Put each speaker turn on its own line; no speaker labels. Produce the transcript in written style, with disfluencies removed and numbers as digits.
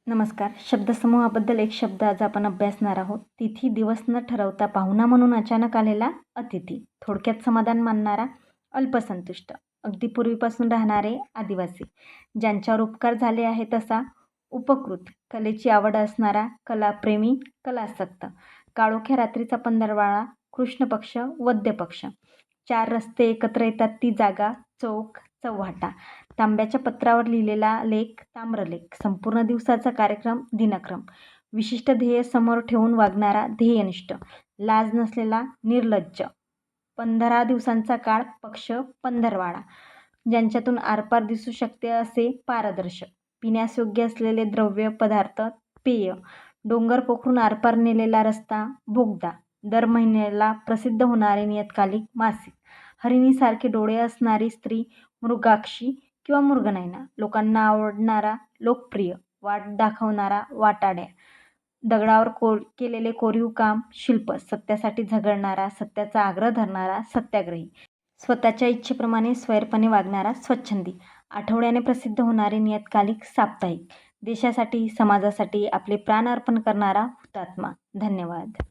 नमस्कार. शब्दसमूहाबद्दल एक शब्द आज आपण अभ्यासणार आहोत. तिथी दिवस न ठरवता पाहुणा म्हणून अचानक आलेला अतिथी. थोडक्यात समाधान मानणारा, अल्पसंतुष्ट, अगदी पूर्वीपासून राहणारे आदिवासी, ज्यांच्यावर उपकार झाले आहे तसा उपकृत, कलेची आवड असणारा, कलाप्रेमी, कलासक्त, काळोख्या रात्रीचा पंधरवाळा, कृष्ण पक्ष, वद्य पक्ष, चार रस्ते एकत्र येतात ती जागा, चौक, चौहाटा, तांब्याच्या पत्रावर लिहिलेला लेख, ताम्रलेख, संपूर्ण दिवसाचा कार्यक्रम, दिनक्रम, विशिष्ट ध्येय समोर ठेवून वागणारा, ध्येयनिष्ठ, लाज नसलेला, निर्लज्ज, 15 दिवसांचा काळ, पक्ष, पंधरवाडा, ज्यांच्यातून आरपार दिसू शकते असे पारदर्शक, पिण्यास योग्य असलेले द्रव्य पदार्थ, पेय, डोंगर पोखरून आरपार नेलेला रस्ता, बोगदा, दर महिन्याला प्रसिद्ध होणारे नियतकालिक, मासिक, हरिणीसारखे डोळे असणारी स्त्री, मृगाक्षी किंवा मृगनयना, लोकांना आवडणारा, लोकप्रिय, वाट दाखवणारा, वाटाड्या, दगडावर केलेले कोरीव काम, शिल्प, सत्यासाठी झगडणारा, सत्याचा आग्रह धरणारा, सत्याग्रही, स्वतःच्या इच्छेप्रमाणे स्वैरपणे वागणारा, स्वच्छंदी, आठवड्याने प्रसिद्ध होणारे नियतकालिक, साप्ताहिक, देशासाठी समाजासाठी आपले प्राण अर्पण करणारा, हुतात्मा. धन्यवाद.